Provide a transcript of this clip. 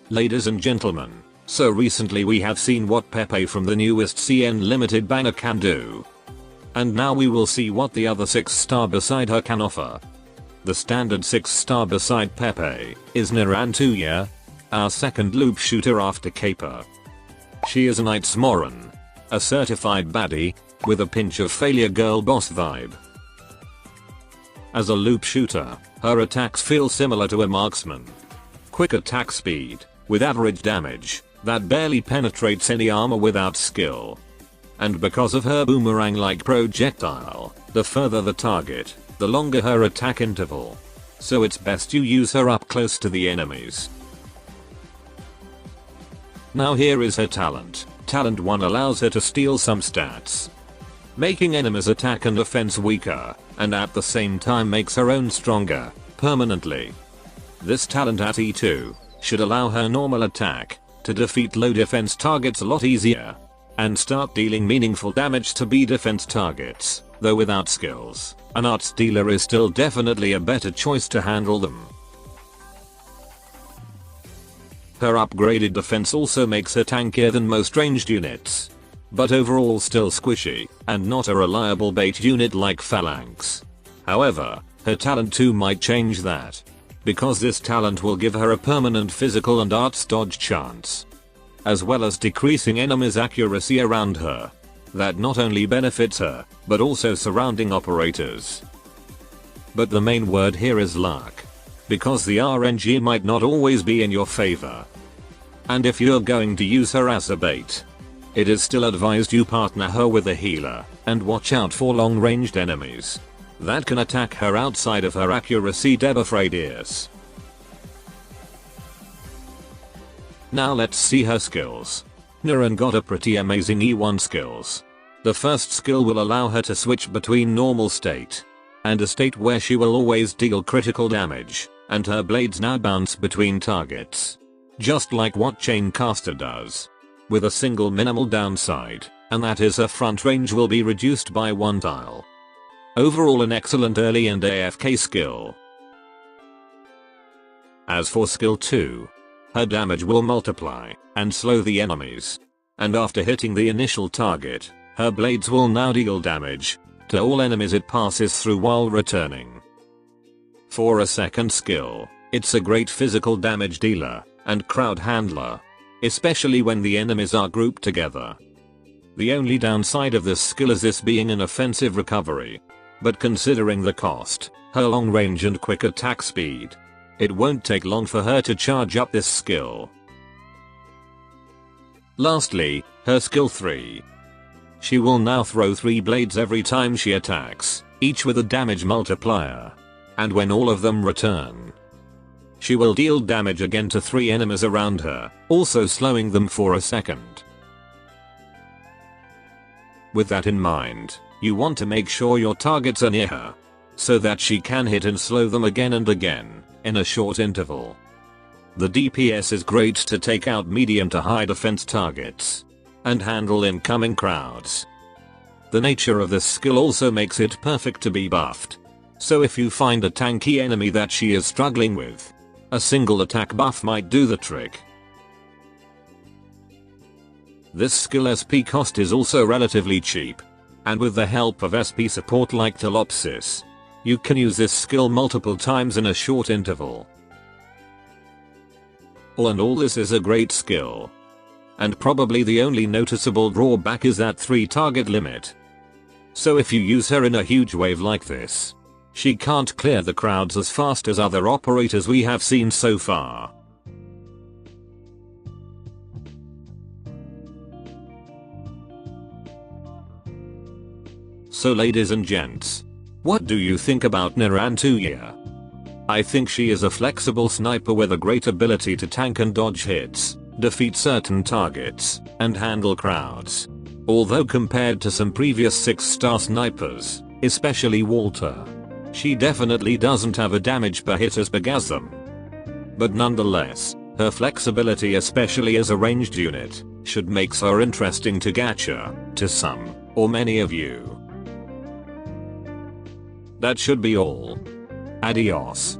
Ladies and gentlemen, so recently we have seen what Pepe from the newest CN limited banner can do. And now we will see what the other 6-star beside her can offer. The standard 6-star beside Pepe is Narantuya, our second loop shooter after Caper. She is a Knights Moran, a certified baddie, with a pinch of failure girl boss vibe. As a loop shooter, her attacks feel similar to a marksman. Quick attack speed, with average damage, that barely penetrates any armor without skill. And because of her boomerang-like projectile, the further the target, the longer her attack interval. So it's best you use her up close to the enemies. Now here is her talent. Talent 1 allows her to steal some stats, making enemies' attack and defense weaker, and at the same time makes her own stronger, permanently. This talent at E2 should allow her normal attack to defeat low defense targets a lot easier, and start dealing meaningful damage to B defense targets, though without skills, an art stealer is still definitely a better choice to handle them. Her upgraded defense also makes her tankier than most ranged units, but overall still squishy, and not a reliable bait unit like Phalanx. However, her talent 2 might change that, because this talent will give her a permanent physical and arts dodge chance, as well as decreasing enemies' accuracy around her. That not only benefits her, but also surrounding operators. But the main word here is luck, because the RNG might not always be in your favor. And if you're going to use her as a bait, it is still advised you partner her with a healer, and watch out for long-ranged enemies that can attack her outside of her accuracy debuff radius. Now let's see her skills. Naran got a pretty amazing E1 skills. The first skill will allow her to switch between normal state and a state where she will always deal critical damage, and her blades now bounce between targets, just like what Chaincaster does, with a single minimal downside, and that is her front range will be reduced by 1 tile. Overall an excellent early and AFK skill. As for skill 2, her damage will multiply and slow the enemies, and after hitting the initial target, her blades will now deal damage to all enemies it passes through while returning. For a second skill, it's a great physical damage dealer and crowd handler, especially when the enemies are grouped together. The only downside of this skill is this being an offensive recovery, but considering the cost, her long range and quick attack speed, it won't take long for her to charge up this skill. Lastly, her skill 3. She will now throw 3 blades every time she attacks, each with a damage multiplier. And when all of them return, she will deal damage again to 3 enemies around her, also slowing them for a second. With that in mind, you want to make sure your targets are near her, so that she can hit and slow them again and again, in a short interval. The DPS is great to take out medium to high defense targets, and handle incoming crowds. The nature of this skill also makes it perfect to be buffed, so if you find a tanky enemy that she is struggling with, a single attack buff might do the trick. This skill SP cost is also relatively cheap, and with the help of SP support like Telopsis, you can use this skill multiple times in a short interval. All in all, this is a great skill, and probably the only noticeable drawback is that 3 target limit. So if you use her in a huge wave like this, she can't clear the crowds as fast as other operators we have seen so far. So ladies and gents, what do you think about Narantuya? I think she is a flexible sniper with a great ability to tank and dodge hits, defeat certain targets, and handle crowds. Although compared to some previous 6-star snipers, especially Walter, she definitely doesn't have a damage per hit as big as them. But nonetheless, her flexibility, especially as a ranged unit, should make her interesting to gacha to some or many of you. That should be all. Adios.